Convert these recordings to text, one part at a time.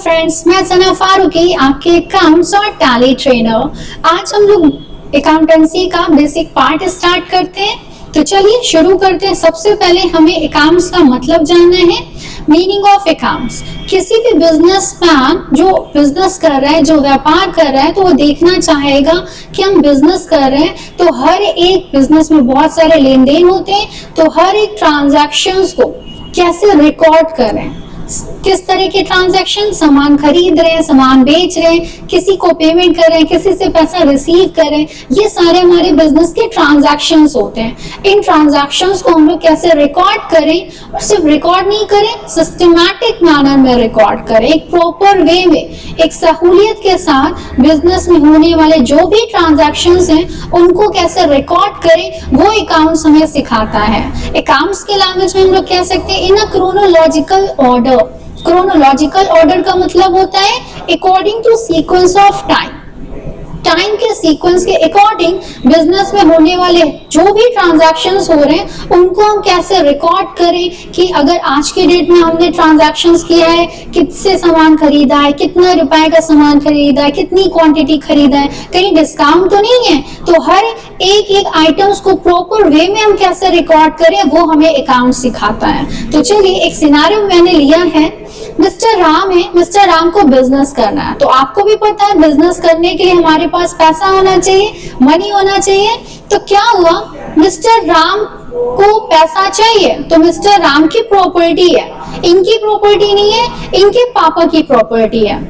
Friends, मैं सना फारूकी, आपके accounts और टैली ट्रेनर। आज हम लोग अकाउंटेंसी का बेसिक पार्ट स्टार्ट करते हैं। तो चलिए शुरू करते हैं। सबसे पहले हमें अकाउंट्स का मतलब जानना है, मीनिंग ऑफ अकाउंट्स। किसी भी बिजनेसमैन जो बिजनेस कर रहा है, जो व्यापार कर रहा है, तो वो देखना चाहेगा कि हम बिजनेस कर रहे हैं तो हर एक बिजनेस में बहुत सारे लेन देन होते हैं, तो हर एक ट्रांजैक्शंस को कैसे रिकॉर्ड कर रहे हैं, किस तरह के ट्रांजैक्शन, सामान खरीद रहे हैं, सामान बेच रहे हैं, किसी को पेमेंट कर रहे हैं, किसी से पैसा रिसीव कर रहे हैं, ये सारे हमारे बिजनेस के ट्रांजैक्शंस होते हैं। इन ट्रांजैक्शंस को हम लोग कैसे रिकॉर्ड करें, और सिर्फ रिकॉर्ड नहीं करें, सिस्टमैटिक मैनर में रिकॉर्ड करें, एक प्रॉपर वे में, एक सहूलियत के साथ बिजनेस में होने वाले जो भी ट्रांजैक्शंस हैं उनको कैसे रिकॉर्ड करें, वो अकाउंट्स हमें सिखाता है। अकाउंट्स के लैंग्वेज में हम लोग कह सकते हैं in a chronological order. Chronological order का मतलब होता है according to sequence of time. Time के सीक्वेंस के अकॉर्डिंग बिजनेस में होने वाले जो भी ट्रांजैक्शंस हो रहे हैं उनको हम कैसे रिकॉर्ड करें कि अगर आज के डेट में हमने ट्रांजैक्शंस किया है, किससे सामान खरीदा है, कितना रुपए का सामान खरीदा है, कितनी क्वांटिटी खरीदा है, कहीं डिस्काउंट तो नहीं है। तो हर एक एक आइटम्स को प्रॉपर वे में हम कैसे रिकॉर्ड करें, वो हमें अकाउंट सिखाता है। तो चलिए एक सिनेरियो मैंने लिया है। मिस्टर राम है, मिस्टर राम को बिजनेस करना है। तो आपको भी पता है बिजनेस करने के लिए हमारे पास पैसा होना चाहिए, मनी होना चाहिए। तो क्या हुआ, मिस्टर राम को पैसा चाहिए, तो मिस्टर राम की प्रॉपर्टी है, इनकी प्रॉपर्टी नहीं है, इनके पापा की प्रॉपर्टी है,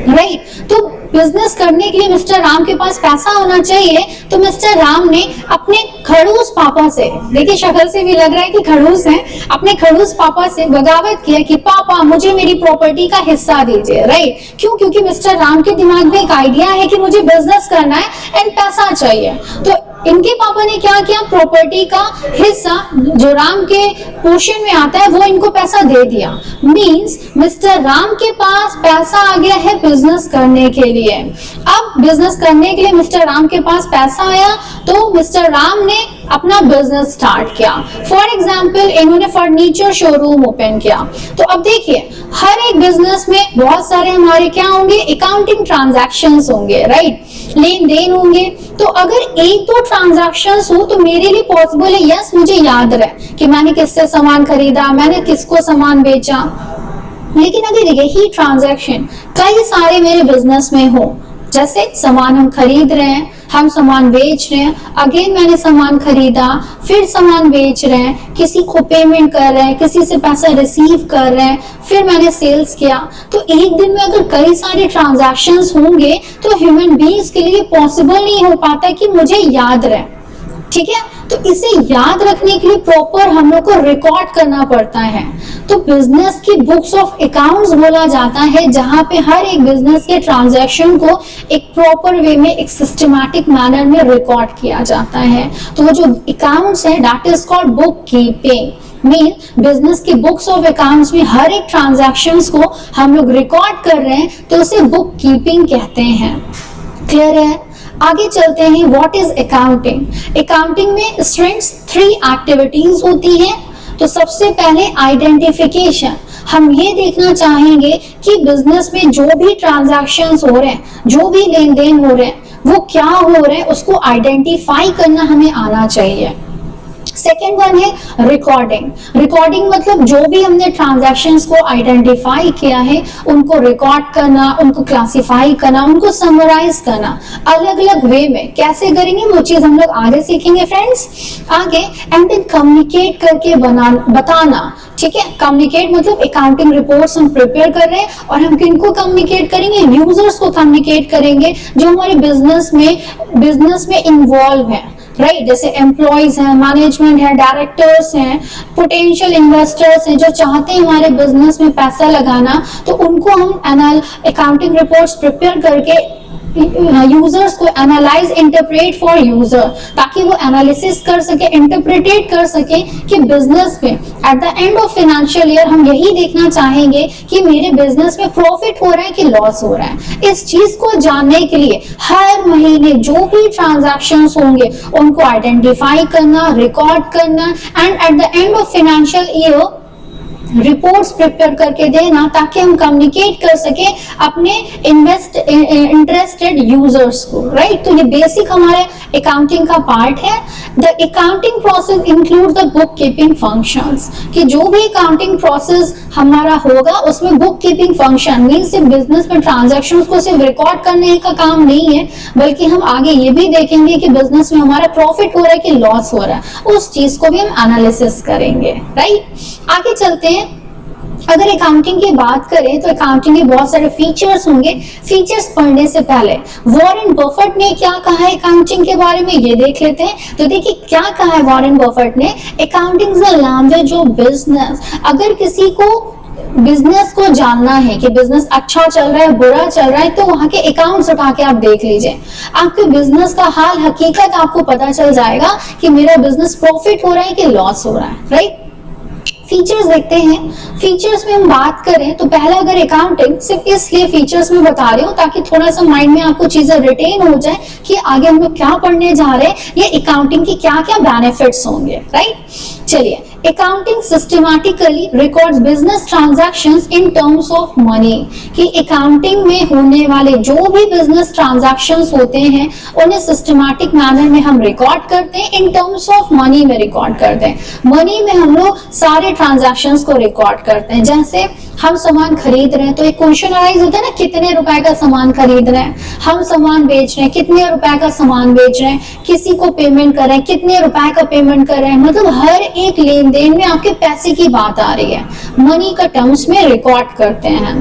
राइट। तो बिजनेस करने के लिए मिस्टर राम के पास पैसा होना चाहिए। तो मिस्टर राम ने अपने खड़ूस पापा से, देखिए शक्ल से भी लग रहा है कि खड़ूस है, अपने खड़ूस पापा से बगावत किया कि पापा मुझे मेरी प्रॉपर्टी का हिस्सा दीजिए, राइट। क्यों? क्योंकि मिस्टर राम के दिमाग में एक आइडिया है कि मुझे बिजनेस करना है एंड पैसा चाहिए। तो इनके पापा ने क्या किया, प्रॉपर्टी का हिस्सा जो राम के पोर्शन में आता है वो इनको पैसा दे दिया। मींस मिस्टर राम के पास पैसा आ गया है बिजनेस करने के लिए। अब बिजनेस करने के लिए मिस्टर राम के पास पैसा आया तो मिस्टर राम ने अपना बिजनेस स्टार्ट किया। फॉर एग्जाम्पल इन्होंने फर्नीचर शोरूम ओपन किया। तो अब देखिए हर एक बिजनेस में बहुत सारे हमारे क्या होंगे, अकाउंटिंग ट्रांजैक्शंस होंगे, राइट, लेन देन होंगे। तो अगर एक दो ट्रांजैक्शंस हो तो मेरे लिए पॉसिबल है, यस मुझे याद रहे कि मैंने किससे सामान खरीदा, मैंने किसको सामान बेचा। लेकिन अगर यही ट्रांजैक्शन कई सारे मेरे बिजनेस में हो, जैसे सामान हम खरीद रहे हैं, हम सामान बेच रहे हैं, अगेन मैंने सामान खरीदा, फिर सामान बेच रहे हैं, किसी को पेमेंट कर रहे हैं, किसी से पैसा रिसीव कर रहे हैं, फिर मैंने सेल्स किया। तो एक दिन में अगर कई सारे ट्रांजैक्शंस होंगे तो ह्यूमन बीइंग्स के लिए पॉसिबल नहीं हो पाता कि मुझे याद रहे, ठीक है। तो इसे याद रखने के लिए प्रॉपर हम लोग को रिकॉर्ड करना पड़ता है। तो बिजनेस की बुक्स ऑफ अकाउंट्स बोला जाता है, जहां पे हर एक बिजनेस के ट्रांजैक्शन को एक प्रॉपर वे में, एक सिस्टमैटिक मैनर में रिकॉर्ड किया जाता है। तो वो जो अकाउंट्स है that is called book keeping. Mean business की बुक्स ऑफ अकाउंट्स में हर एक ट्रांजैक्शंस को हम लोग रिकॉर्ड कर रहे हैं तो उसे बुक कीपिंग कहते हैं। क्लियर है? आगे चलते हैं, व्हाट इज अकाउंटिंग। अकाउंटिंग में स्टूडेंट्स 3 एक्टिविटीज होती हैं। तो सबसे पहले आइडेंटिफिकेशन। हम ये देखना चाहेंगे कि बिजनेस में जो भी ट्रांजैक्शंस हो रहे हैं, जो भी लेन देन हो रहे हैं, वो क्या हो रहे हैं, उसको आइडेंटिफाई करना हमें आना चाहिए। सेकेंड वन है रिकॉर्डिंग। रिकॉर्डिंग मतलब जो भी हमने ट्रांजैक्शंस को आइडेंटिफाई किया है उनको रिकॉर्ड करना, उनको क्लासिफाई करना, उनको समराइज करना अलग अलग वे में। कैसे करेंगे वो चीज हम लोग आगे सीखेंगे फ्रेंड्स आगे। एंड देन कम्युनिकेट करके बताना, ठीक है। कम्युनिकेट मतलब अकाउंटिंग रिपोर्ट्स हम प्रिपेयर कर रहे हैं और हम किनको कम्युनिकेट करेंगे, यूजर्स को कम्युनिकेट करेंगे जो हमारे बिजनेस में इन्वॉल्व है, राइट। जैसे एम्प्लॉइज हैं, मैनेजमेंट है, डायरेक्टर्स हैं, पोटेंशियल इन्वेस्टर्स हैं जो चाहते हैं हमारे बिजनेस में पैसा लगाना। तो उनको हम अकाउंटिंग रिपोर्ट्स प्रिपेयर करके यूजर्स को एनालाइज, इंटरप्रेट फॉर यूजर, ताकि वो एनालिसिस कर सके, इंटरप्रेटेट कर सके कि बिजनेस में at the end of financial year हम यही देखना चाहेंगे कि मेरे बिजनेस में प्रॉफिट हो रहा है कि लॉस हो रहा है। इस चीज को जानने के लिए हर महीने जो भी ट्रांजैक्शंस होंगे उनको आइडेंटिफाई करना, रिकॉर्ड करना and at the end of financial year reports prepare करके देना ताकि हम कम्युनिकेट कर सके अपने इंटरेस्टेड यूजर्स को, राइट। तो ये बेसिक हमारे अकाउंटिंग का पार्ट है। The accounting process include the book keeping functions, कि जो भी अकाउंटिंग प्रोसेस हमारा होगा उसमें बुक कीपिंग फंक्शन मींस सिर्फ बिजनेस में ट्रांजैक्शंस को सिर्फ रिकॉर्ड करने का काम नहीं है, बल्कि हम आगे ये भी देखेंगे कि बिजनेस में हमारा प्रॉफिट हो रहा है कि लॉस हो रहा है, उस चीज को भी हम एनालिसिस करेंगे, राइट। आगे चलते हैं। अगर अकाउंटिंग की बात करें तो अकाउंटिंग के बहुत सारे फीचर्स होंगे। फीचर्स पढ़ने से पहले वॉरेन बफेट ने क्या कहा है अकाउंटिंग के बारे में, ये देख लेते हैं। तो देखिए क्या कहा है वॉरेन बफेट ने, accounting is the language of business. अगर किसी को बिजनेस को जानना है कि बिजनेस अच्छा चल रहा है बुरा चल रहा है, तो वहां के अकाउंट्स उठा के आप देख लीजिए, आपके बिजनेस का हाल हकीकत आपको पता चल जाएगा कि मेरा बिजनेस प्रॉफिट हो रहा है कि लॉस हो रहा है, राइट। फीचर्स देखते हैं। फीचर्स में हम बात करें तो पहला, अगर अकाउंटिंग सिर्फ इसलिए फीचर्स में बता रही हूँ ताकि थोड़ा सा माइंड में आपको चीजें रिटेन हो जाए कि आगे हम लोग क्या पढ़ने जा रहे हैं, ये अकाउंटिंग की क्या क्या बेनिफिट्स होंगे, राइट। चलिए, accounting systematically records business transactions in terms of money, कि अकाउंटिंग में होने वाले जो भी बिजनेस ट्रांजैक्शंस होते हैं उन्हें सिस्टमैटिक मैनर में हम रिकॉर्ड करते हैं, इन टर्म्स ऑफ मनी में रिकॉर्ड करते हैं। मनी में हम लोग सारे ट्रांजैक्शंस को रिकॉर्ड करते हैं। जैसे हम सामान खरीद रहे हैं तो एक क्वेश्चन अराइज होता है ना, कितने रुपए का सामान खरीद रहे हैं, हम सामान बेच रहे हैं कितने रुपए का सामान बेच रहे हैं, किसी को पेमेंट कर रहे हैं कितने रुपए का पेमेंट कर रहे हैं, मतलब हर एक लेन देन में आपके पैसे की बात आ रही है, मनी का टर्म्स में रिकॉर्ड करते हैं।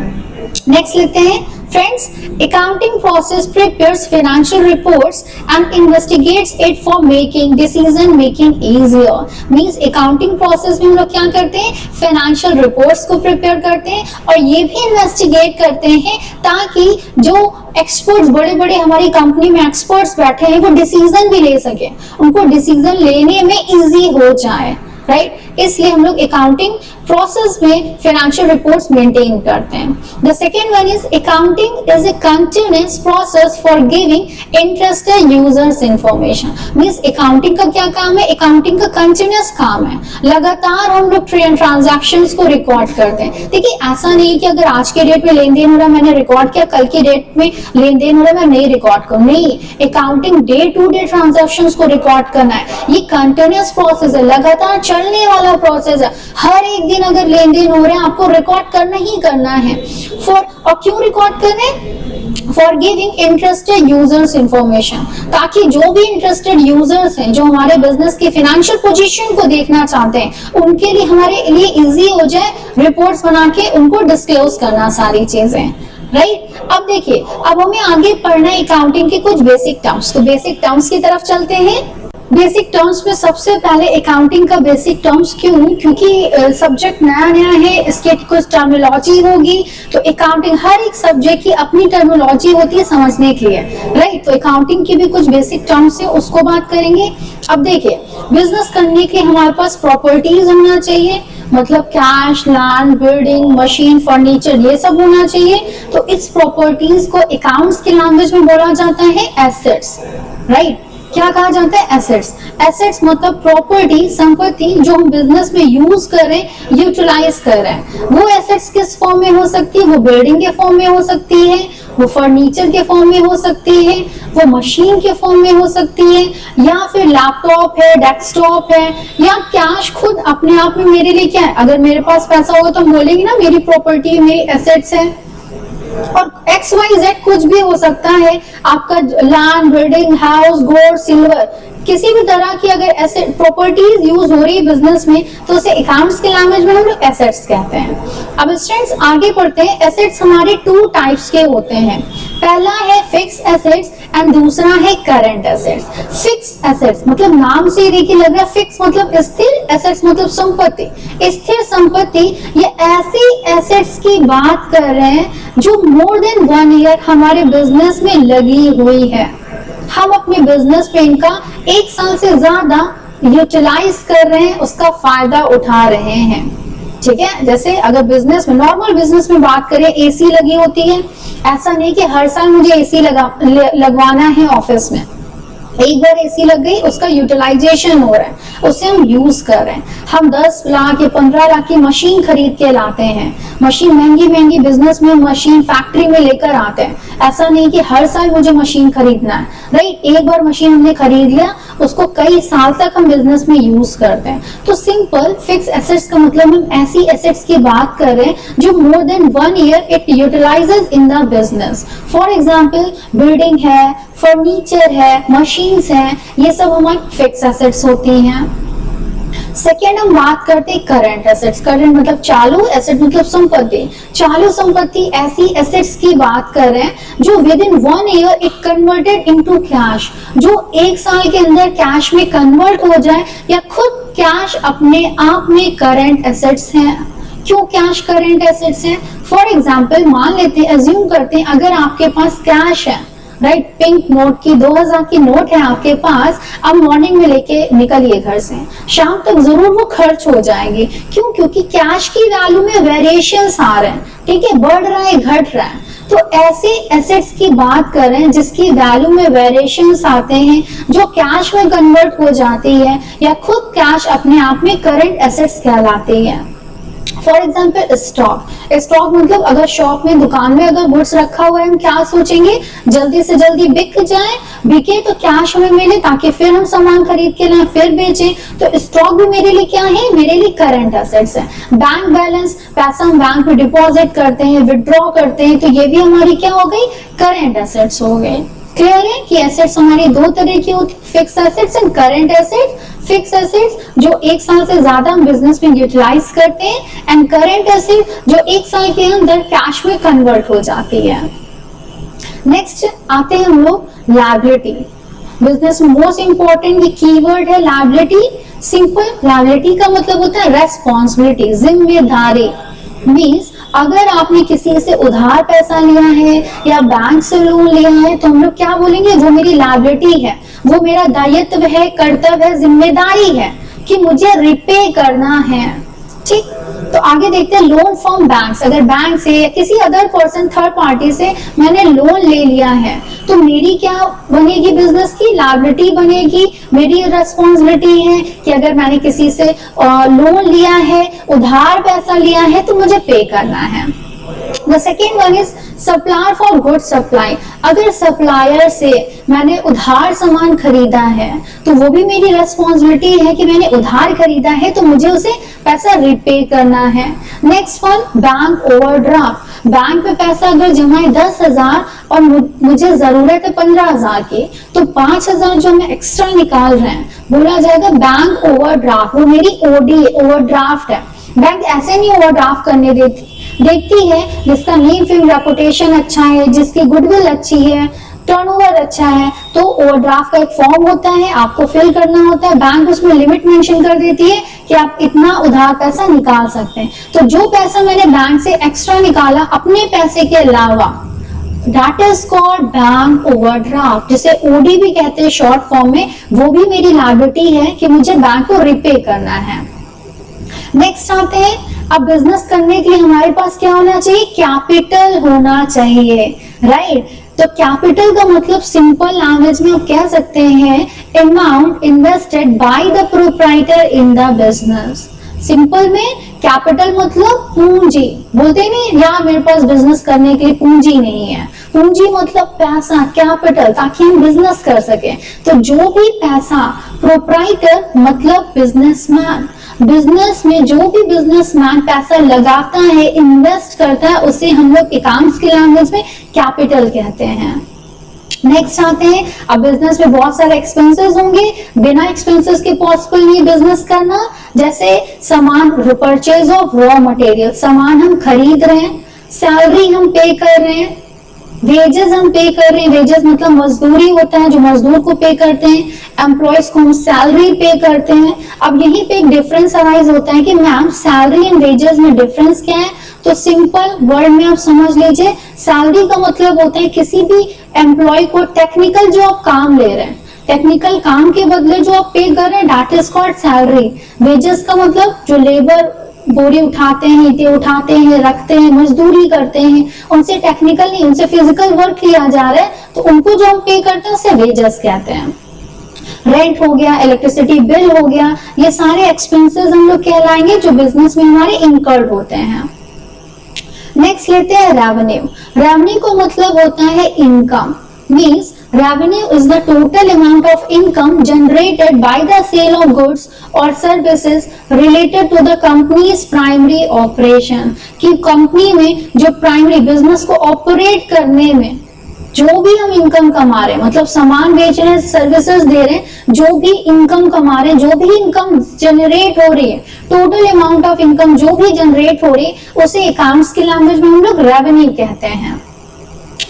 नेक्स्ट लेते हैं friends, accounting process prepares financial reports and investigates it for making decision making easier. Means accounting process में हम लोग क्या करते हैं, फाइनेंशियल रिपोर्ट्स को प्रिपेयर करते हैं और ये भी इन्वेस्टिगेट करते हैं ताकि जो एक्सपर्ट्स, बड़े बड़े हमारी कंपनी में एक्सपर्ट्स बैठे हैं, वो डिसीजन भी ले सके, उनको डिसीजन लेने में इजी हो जाए, राइट। इसलिए हम लोग अकाउंटिंग प्रोसेस में फाइनेंशियल रिपोर्ट्स मेंटेन करते हैं। The second one is accounting is a continuous process for giving interested users information. Means accounting का क्या काम है, अकाउंटिंग का कंटिन्यूअस काम है, लगातार हम लोग ट्रांजैक्शंस को रिकॉर्ड करते हैं। देखिए ऐसा नहीं कि अगर आज के डेट में लेन देन हो रहा है मैंने रिकॉर्ड किया, कल की डेट में लेन देन हो रहा है मैं नहीं रिकॉर्ड करूं, नहीं, accounting day to day transactions को रिकॉर्ड करना है। ये कंटिन्यूअस प्रोसेस है, लगातार चलने वाला प्रोसेस है। हर एक दिन अगर लेन देन हो रहे हैं आपको रिकॉर्ड करना ही करना है। और क्यों रिकॉर्ड कर रहे हैं, for giving interested users information, ताकि जो भी इंटरेस्टेड यूजर्स हैं जो हमारे बिजनेस की फाइनेंशियल पोजीशन को देखना चाहते हैं उनके लिए हमारे लिए इजी हो जाए रिपोर्ट्स बना के उनको डिस्क्लोज करना सारी चीजें, राइट। अब देखिए, अब हमें आगे पढ़ना है अकाउंटिंग के कुछ बेसिक टर्म्स, तो बेसिक टर्म्स की तरफ चलते हैं। बेसिक टर्म्स में सबसे पहले अकाउंटिंग का बेसिक टर्म्स क्यों, क्योंकि सब्जेक्ट नया नया है, इसके कुछ टर्मिनोलॉजी होगी, तो अकाउंटिंग हर एक सब्जेक्ट की अपनी टर्मिनोलॉजी होती है समझने के लिए, राइट। तो अकाउंटिंग की भी कुछ बेसिक टर्म्स है, उसको बात करेंगे। अब देखिए, बिजनेस करने के हमारे पास प्रॉपर्टीज होना चाहिए, मतलब cash, land, building, machine, furniture, ये सब होना चाहिए। तो इस प्रॉपर्टीज को अकाउंट्स की लैंग्वेज में बोला जाता है एसेट्स, राइट। क्या कहा जाता है, एसेट्स। एसेट्स मतलब प्रॉपर्टी, संपत्ति जो हम बिजनेस में यूज कर रहे हैं, यूटिलाइज कर रहे हैं। वो एसेट्स किस फॉर्म में हो सकती है, वो बिल्डिंग के फॉर्म में हो सकती है, वो फर्नीचर के फॉर्म में हो सकती है, वो मशीन के फॉर्म में हो सकती है, या फिर लैपटॉप है, डेस्कटॉप है, या कैश खुद अपने आप में मेरे लिए क्या है, अगर मेरे पास पैसा होगा तो हम बोलेंगे ना मेरी प्रॉपर्टी, मेरी एसेट्स है। और XYZ कुछ भी हो सकता है, आपका land, building, house, gold, silver, किसी भी तरह की अगर एसेट प्रॉपर्टीज यूज हो रही है बिजनेस में तो उसे अकाउंट्स के लैंग्वेज में हम लोग एसेट्स कहते हैं। अब स्टूडेंट्स आगे पढ़ते हैं। एसेट्स हमारे 2 टाइप्स के होते हैं, पहला है फिक्स एसेट्स एंड दूसरा है करंट एसेट्स। फिक्स एसेट्स मतलब नाम से ही देखिए लग रहा है, फिक्स मतलब स्थिर, एसेट्स मतलब संपत्ति। स्थिर संपत्ति ये ऐसी एसेट्स की बात कर रहे हैं जो मोर देन 1 ईयर हमारे बिजनेस में लगी हुई है, हम अपने बिजनेस पे इनका 1 साल से ज्यादा यूटिलाइज कर रहे हैं, उसका फायदा उठा रहे हैं, ठीक है। जैसे अगर बिजनेस में, नॉर्मल बिजनेस में बात करें, एसी लगी होती है, ऐसा नहीं कि हर साल मुझे एसी लगवाना है ऑफिस में, एक बार एसी लग गई, उसका यूटिलाइजेशन हो रहा है, उससे हम यूज कर रहे हैं। हम 10 लाख या 15 लाख की मशीन खरीद के लाते हैं, मशीन महंगी महंगी बिजनेस में मशीन फैक्ट्री में लेकर आते हैं। ऐसा नहीं कि हर साल मुझे मशीन खरीदना है, राइट। एक बार मशीन हमने खरीद लिया, उसको कई साल तक हम बिजनेस में यूज करते हैं। तो सिंपल फिक्स एसेट्स का मतलब हम ऐसी एसेट्स की बात कर रहे हैं जो more than 1 year it utilises in the business. For example building है, फर्नीचर है, मशीन्स हैं, ये सब हमारी फिक्स एसेट्स होती हैं। सेकेंड हम बात करते हैं करंट एसेट्स। करंट मतलब चालू, एसेट मतलब संपत्ति। चालू संपत्ति ऐसी एसेट्स की बात कर रहे हैं जो with in 1 year it converted into cash, जो 1 साल के अंदर कैश में कन्वर्ट हो जाए, या खुद कैश अपने आप में करंट एसेट्स हैं। क्यों कैश करंट एसेट्स हैं? फॉर एग्जाम्पल मान लेते हैं, अज्यूम करते हैं अगर आपके पास कैश है, राइट, पिंक नोट की 2000 की नोट है आपके पास, अब मॉर्निंग में लेके निकलिए घर से, शाम तक जरूर वो खर्च हो जाएंगे। क्यों? क्योंकि कैश की वैल्यू में वेरिएशंस आ रहे हैं, ठीक है, बढ़ रहा है घट रहा है। तो ऐसे एसेट्स की बात कर रहे हैं जिसकी वैल्यू में वेरिएशंस आते हैं, जो कैश में कन्वर्ट हो जाती है, या खुद कैश अपने आप में करंट एसेट्स कहलाती है। For example stock. स्टॉक मतलब अगर शॉप में, दुकान में अगर गुड्स रखा हुआ है, हम क्या सोचेंगे, जल्दी से जल्दी बिक जाए, बिके तो कैश हमें मिले ताकि फिर हम सामान खरीद के लाएं, फिर बेचें। तो स्टॉक भी मेरे लिए क्या है, मेरे लिए करंट एसेट्स है। बैंक बैलेंस, पैसा हम बैंक में डिपॉजिट करते हैं, विड्रॉ करते हैं, तो ये भी हमारी क्या हो गई, करंट एसेट्स हो गए। क्लियर है कि एसेट्स हमारी 2 तरह की होती है, fix assets and current assets. Fix assets जो 1 साल से ज्यादा हम बिजनेस में यूटिलाइज करते हैं, एंड करंट एसेट जो 1 साल के अंदर कैश में कन्वर्ट हो जाती है। नेक्स्ट आते हैं हम लोग लायबिलिटी। बिजनेस में मोस्ट इंपॉर्टेंट ये कीवर्ड है लायबिलिटी। सिंपल, लायबिलिटी का मतलब होता है रेस्पॉन्सिबिलिटी, जिम्मेदारी। मीन्स अगर आपने किसी से उधार पैसा लिया है या बैंक से लोन लिया है, तो हम लोग क्या बोलेंगे, वो मेरी लायबिलिटी है, वो मेरा दायित्व है, कर्तव्य है, जिम्मेदारी है कि मुझे रिपे करना है। ठीक, तो आगे देखते हैं लोन फ्रॉम बैंक्स। अगर बैंक से या किसी अदर पर्सन, थर्ड पार्टी से मैंने लोन ले लिया है, तो मेरी क्या बनेगी, बिजनेस की लायबिलिटी बनेगी। मेरी रिस्पॉन्सिबिलिटी है कि अगर मैंने किसी से लोन लिया है, उधार पैसा लिया है, तो मुझे पे करना है। The second one is supplier for good supply। अगर सप्लायर से मैंने उधार सामान खरीदा है, तो वो भी मेरी रिस्पॉन्सिबिलिटी है कि मैंने उधार खरीदा है, तो मुझे उसे पैसा रिपे करना है। Next one, bank overdraft. Bank में पैसा अगर जमा है 10,000 और मुझे जरूरत है 15,000 की, तो 5,000 जो मैं एक्स्ट्रा निकाल रहे हैं, बोला जाएगा बैंक ओवरड्राफ्ट। वो मेरी ओडी ओवरड्राफ्ट है। बैंक ऐसे नहीं ओवरड्राफ्ट करने देखती है जिसका नेम फेम रेपुटेशन अच्छा है, जिसकी गुडविल अच्छी है, टर्नओवर अच्छा है, तो ओवरड्राफ्ट का एक फॉर्म होता है, आपको फिल करना होता है। बैंक उसमें लिमिट मेंशन कर देती है कि आप इतना उधार पैसा निकाल सकते हैं। तो जो पैसा मैंने बैंक से एक्स्ट्रा निकाला अपने पैसे के अलावा, that is called bank overdraft, जिसे ओडी भी कहते हैं शॉर्ट फॉर्म में। वो भी मेरी लायबिलिटी है कि मुझे बैंक को रिपे करना है। नेक्स्ट आते हैं, अब बिजनेस करने के लिए हमारे पास क्या होना चाहिए, कैपिटल होना चाहिए, राइट। तो कैपिटल का मतलब सिंपल लैंग्वेज में आप कह सकते हैं amount invested by the proprietor in the business. Simple में कैपिटल मतलब पूंजी। बोलते नहीं यार मेरे पास बिजनेस करने के लिए पूंजी नहीं है। पूंजी मतलब पैसा, कैपिटल, ताकि हम बिजनेस कर सके। तो जो भी पैसा, प्रोप्राइटर मतलब बिजनेसमैन, बिजनेस में जो भी बिजनेसमैन पैसा लगाता है, इन्वेस्ट करता है, उसे हम लोग अकाउंट्स की लैंग्वेज में कैपिटल कहते हैं। नेक्स्ट आते हैं, अब बिजनेस में बहुत सारे एक्सपेंसेस होंगे, बिना एक्सपेंसेस के पॉसिबल नहीं बिजनेस करना। जैसे सामान, परचेज ऑफ रॉ मटेरियल, सामान हम खरीद रहे हैं, सैलरी हम पे कर रहे हैं, वेजेस हम पे कर रहे हैं। वेजेस मतलब मजदूरी होता है, जो मजदूर को पे करते हैं, एम्प्लॉयज को हम सैलरी पे करते हैं। अब यहीं पे एक डिफरेंस अराइज होता है कि मैम सैलरी एंड वेजेस में डिफरेंस क्या है। तो सिंपल वर्ड में आप समझ लीजिए, सैलरी का मतलब होता है किसी भी एम्प्लॉय को टेक्निकल जो आप काम ले रहे हैं, टेक्निकल काम के बदले जो आप पे कर रहे हैं, that is called salary. Wages का मतलब जो लेबर बोरी उठाते हैं, ईंटें उठाते हैं, रखते हैं, मजदूरी करते हैं, उनसे टेक्निकल नहीं, उनसे फिजिकल वर्क लिया जा रहा है, तो उनको जो हम पे करते हैं उसे वेजेस कहते हैं। रेंट हो गया, इलेक्ट्रिसिटी बिल हो गया, ये सारे एक्सपेंसेस हम लोग कहलाएंगे जो बिजनेस में हमारे इनकर्ड होते हैं। नेक्स्ट लेते हैं रेवेन्यू। रेवेन्यू को मतलब होता है income, means revenue is the total amount of income generated by the sale of goods or services related to the company's primary operation। कि कंपनी में जो प्राइमरी बिजनेस को ऑपरेट करने में जो भी हम इनकम कमा रहे हैं, मतलब सामान बेच रहे हैं, सर्विसेज दे रहे हैं, जो भी इनकम कमा रहे हैं, जो भी इनकम जनरेट हो रही है, टोटल अमाउंट ऑफ इनकम जो भी जनरेट हो रही है, उसे अकाउंट्स की लैंग्वेज में हम लोग रेवेन्यू कहते हैं।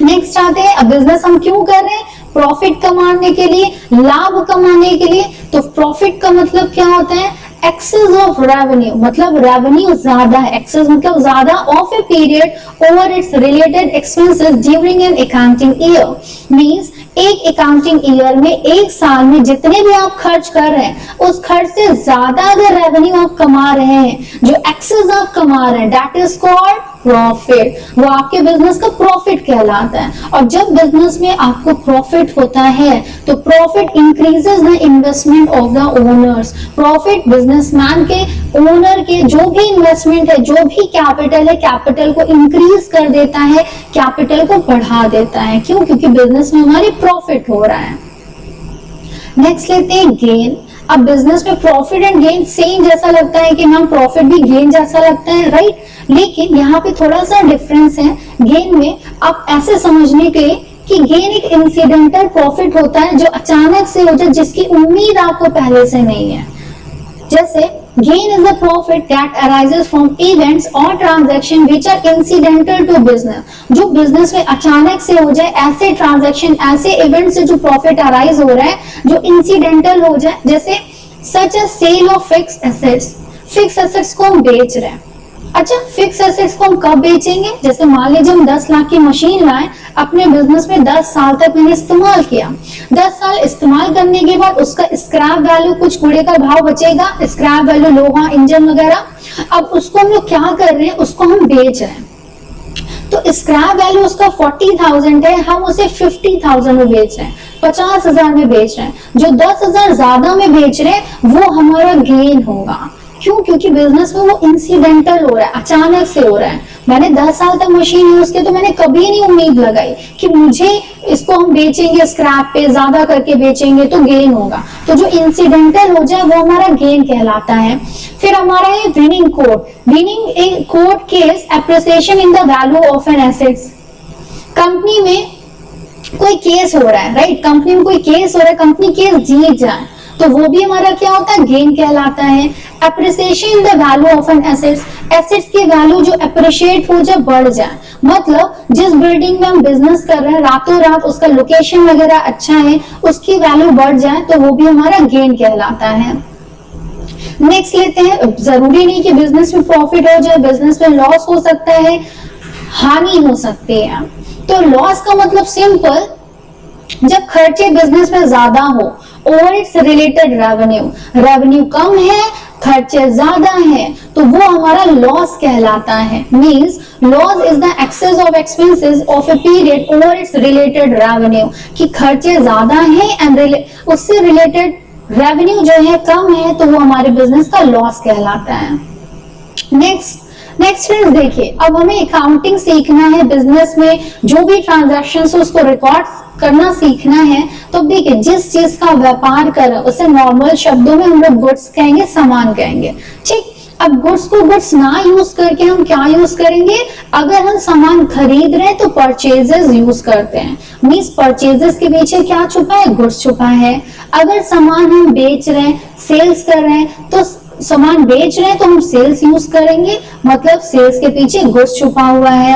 नेक्स्ट आते हैं, अब बिजनेस हम क्यों कर रहे हैं? प्रॉफिट कमाने के लिए, लाभ कमाने के लिए। तो प्रॉफिट का मतलब क्या होता है? एक्सेस ऑफ रेवेन्यू, मतलब रेवेन्यू ज्यादा है, एक्सेस मतलब ज्यादा of a period over its related expenses during an accounting year. Means एक अकाउंटिंग ईयर में, एक साल में जितने भी आप खर्च कर रहे हैं, उस खर्च से ज्यादा अगर रेवेन्यू आप कमा रहे हैं, जो एक्सेस आप कमा रहे हैं, दैट इज कॉल्ड प्रॉफिट। वो आपके बिजनेस का प्रॉफिट कहलाता है। और जब बिजनेस में आपको प्रॉफिट होता है तो profit increases the investment of the owners. Profit businessman के, ओनर के जो भी इन्वेस्टमेंट है, जो भी कैपिटल है, कैपिटल को इंक्रीज कर देता है, कैपिटल को बढ़ा देता है। क्यों? क्योंकि बिजनेस में हमारी प्रॉफिट हो रहा है। नेक्स्ट लेते हैं गेन। अब बिजनेस में प्रॉफिट एंड गेन सेम जैसा लगता है कि मैम प्रॉफिट भी गेन जैसा लगता है, राइट? लेकिन यहाँ पे थोड़ा सा डिफरेंस है। गेन में आप ऐसे समझने के कि गेन एक इंसिडेंटल प्रॉफिट होता है जो अचानक से हो जाए, जिसकी उम्मीद आपको पहले से नहीं है। जैसे gain is the profit that arises from events or transaction which are incidental to business। जो बिजनेस में अचानक से हो जाए, ऐसे ट्रांजैक्शन, ऐसे इवेंट से जो प्रॉफिट अराइज हो रहा है, जो इंसिडेंटल हो जाए, जैसे such a sale of fix assets. Fix assets को हम बेच रहे हैं। अच्छा, फिक्स एसेट्स को हम कब बेचेंगे? जैसे मान लीजिए हम 10 लाख की मशीन लाए, अपने बिजनेस में 10 साल तक मैंने इस्तेमाल किया। 10 साल इस्तेमाल करने के बाद उसका स्क्रैप वैल्यू, कुछ कूड़े का भाव बचेगा, स्क्रैप वैल्यू, लोहा, इंजन वगैरह। अब उसको हम लोग क्या कर रहे हैं? उसको हम बेच रहे हैं। तो स्क्रैप वैल्यू उसका 40,000 है, हम उसे 50,000 में बेच रहे हैं, 50,000 में बेच रहे हैं। जो 10,000 ज्यादा में बेच रहे हैं वो हमारा गेन होगा। क्यों? क्योंकि बिजनेस में वो इंसिडेंटल हो रहा है, अचानक से हो रहा है। मैंने 10 साल तक मशीन यूज की तो मैंने कभी नहीं उम्मीद लगाई कि मुझे इसको हम बेचेंगे, स्क्रैप पे ज्यादा करके बेचेंगे तो गेन होगा। तो जो इंसिडेंटल हो जाए वो हमारा गेन कहलाता है। फिर हमारा है winning court. Winning a court case appreciation in the value of an assets. Company में कोई केस हो रहा है, राइट? कंपनी में कोई केस हो रहा है, कंपनी केस जीत जाए तो वो भी हमारा क्या होता है? गेन कहलाता है। Appreciation in the value of an assets. Assets की वैल्यू जो एप्रिशिएट हो जाए, बढ़ जाए, मतलब जिस बिल्डिंग में हम बिजनेस कर रहे हैं, रातों रात उसका लोकेशन वगैरह अच्छा है, उसकी वैल्यू बढ़ जाए तो वो भी हमारा गेन कहलाता है। नेक्स्ट लेते हैं, जरूरी नहीं कि बिजनेस में प्रॉफिट हो जाए, बिजनेस में लॉस हो सकता है, हानि हो सकती है। तो लॉस का मतलब सिंपल, जब खर्चे बिजनेस में ज्यादा हो, over its related revenue, revenue कम है, खर्चे ज्यादा है, तो वो हमारा लॉस कहलाता है। Means loss is the excess of expenses of a period over its related revenue. कि खर्चे ज्यादा है एंड उससे रिलेटेड रेवेन्यू जो है कम है, तो वो हमारे बिजनेस का लॉस कहलाता है। नेक्स्ट फ्रेंड्स देखिए, अब हमें अकाउंटिंग सीखना है। बिजनेस में जो भी ट्रांजैक्शन है उसको रिकॉर्ड करना सीखना है। तो देखिए, जिस चीज का व्यापार करें उसे नॉर्मल शब्दों में हम लोग गुड्स कहेंगे, सामान कहेंगे, ठीक? अब गुड्स को गुड्स ना यूज करके हम क्या यूज करेंगे? अगर हम सामान खरीद रहे हैं तो परचेजेस यूज करते हैं। मींस परचेजेस के पीछे क्या छुपा है? गुड्स छुपा है। अगर सामान हम बेच रहे हैं, सेल्स कर रहे हैं, तो सामान बेच रहे हैं तो हम सेल्स यूज करेंगे, मतलब सेल्स के पीछे गुड्स छुपा हुआ है।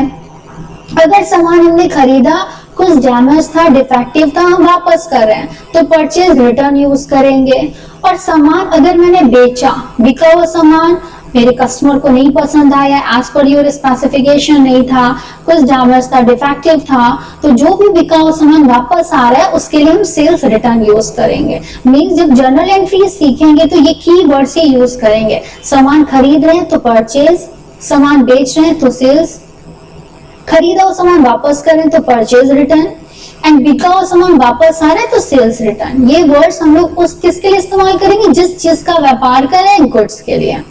अगर सामान हमने खरीदा, कुछ डैमेज था, डिफेक्टिव था, हम वापस कर रहे हैं तो परचेज रिटर्न यूज करेंगे। और सामान अगर मैंने बेचा, बिका हुआ सामान मेरे कस्टमर को नहीं पसंद आया, एज पर योर स्पेसिफिकेशन नहीं था, कुछ डैमेज था, डिफेक्टिव था, तो जो भी बिका हुआ सामान वापस आ रहा है उसके लिए हम सेल्स रिटर्न यूज करेंगे। मींस जब जर्नल एंट्री सीखेंगे तो ये कीवर्ड से यूज करेंगे। सामान खरीद रहे हैं तो परचेज, सामान बेच रहे हैं तो सेल्स, खरीदा हुआ सामान वापस करें तो परचेज रिटर्न, एंड बिका हुआ सामान वापस आ रहा है तो सेल्स रिटर्न। ये वर्ड्स हम लोग उस किसके लिए इस्तेमाल करेंगे, जिस चीज का व्यापार करें, गुड्स के लिए।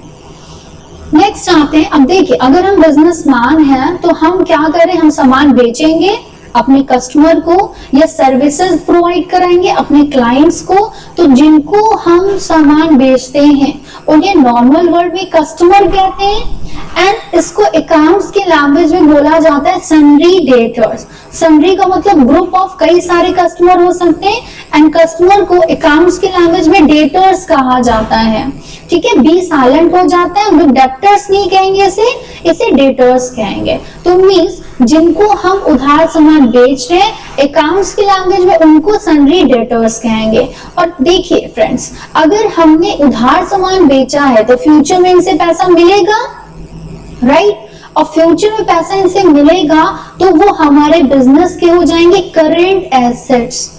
नेक्स्ट आते हैं, अब देखिए अगर हम बिजनेसमैन हैं तो हम क्या करें, हम सामान बेचेंगे अपने कस्टमर को या सर्विसेज प्रोवाइड कराएंगे अपने क्लाइंट्स को। तो जिनको हम सामान बेचते हैं उन्हें नॉर्मल वर्ड में कस्टमर कहते हैं एंड इसको अकाउंट्स के लैंग्वेज में बोला जाता है सन्ड्री डेटर्स। सन्ड्री का मतलब ग्रुप ऑफ कई सारे कस्टमर हो सकते हैं एंड कस्टमर को अकाउंट्स की लैंग्वेज में डेटर्स कहा जाता है। ठीक है, बी साइलेंट हो जाता है, हम लोग डेप्टर्स नहीं कहेंगे इसे डेटर्स कहेंगे। तो मींस जिनको हम उधार सामान बेच रहे हैं अकाउंट्स की लैंग्वेज में उनको सन्ड्री डेटर्स कहेंगे। और देखिए फ्रेंड्स, अगर हमने उधार सामान बेचा है तो फ्यूचर में इनसे पैसा मिलेगा, राइट? और फ्यूचर में पैसा इनसे मिलेगा तो वो हमारे बिजनेस के हो जाएंगे करेंट एसेट्स।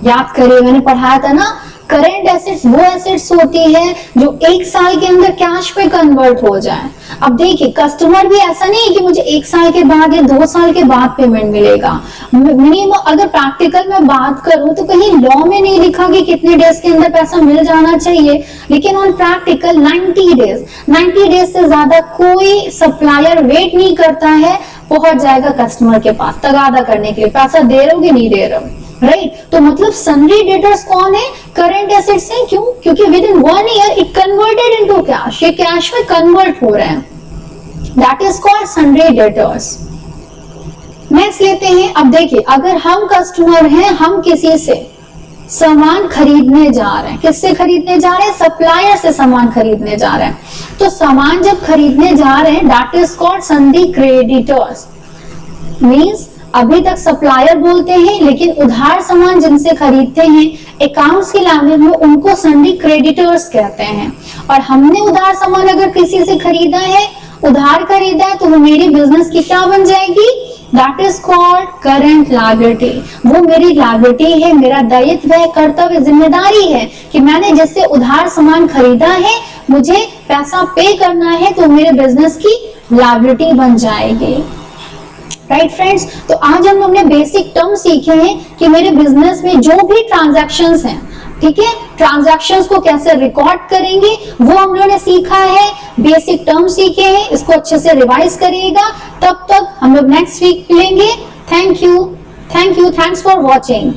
याद करिए, मैंने पढ़ाया था ना, करेंट एसेट्स वो एसेट्स होती है जो एक साल के अंदर कैश पे कन्वर्ट हो जाए। अब देखिए कस्टमर भी ऐसा नहीं है कि मुझे एक साल के बाद या 2 साल के बाद पेमेंट मिलेगा। मिनिमम अगर प्रैक्टिकल में बात करूं तो कहीं लॉ में नहीं लिखा कि कितने डेज के अंदर पैसा मिल जाना चाहिए, लेकिन ऑन प्रैक्टिकल 90 डेज से ज्यादा कोई सप्लायर वेट नहीं करता है, पहुंच जाएगा कस्टमर के पास तगादा करने के लिए, पैसा दे रहे हो कि नहीं दे रहे हो, राइट? तो मतलब सन्ड्री डेटर्स कौन है, करंट एसेट्स हैं। क्यों? क्योंकि with in 1 year it converted into cash, ये कैश में कन्वर्ट हो रहे हैं, that is called sundry debtors. Next लेते हैं, अब देखिए अगर हम कस्टमर हैं, हम किसी से सामान खरीदने जा रहे हैं, किससे खरीदने जा रहे हैं, सप्लायर से सामान खरीदने जा रहे हैं। तो सामान जब खरीदने जा रहे हैं that is called sundry creditors. Means अभी तक सप्लायर बोलते हैं लेकिन उधार सामान जिनसे खरीदते हैं अकाउंट्स की लैंग्वेज में उनको सन्ड्री क्रेडिटर्स कहते हैं। और हमने उधार सामान अगर किसी से खरीदा है, उधार खरीदा है, तो वो मेरी बिजनेस की क्या बन जाएगी, that is called current liability. वो मेरी लायबिलिटी है, मेरा दायित्व है, कर्तव्य, जिम्मेदारी है कि मैंने जिससे उधार सामान खरीदा है मुझे पैसा पे करना है, तो मेरे बिजनेस की लायबिलिटी बन जाएगी। राइट फ्रेंड्स, तो आज हम लोग ने बेसिक टर्म सीखे हैं कि मेरे बिजनेस में जो भी ट्रांजैक्शंस हैं, ठीक है, ट्रांजैक्शंस को कैसे रिकॉर्ड करेंगे वो हम लोगों ने सीखा है, बेसिक टर्म सीखे हैं, इसको अच्छे से रिवाइज करिएगा। तब तक हम लोग नेक्स्ट वीक मिलेंगे। Thank you, thanks for watching.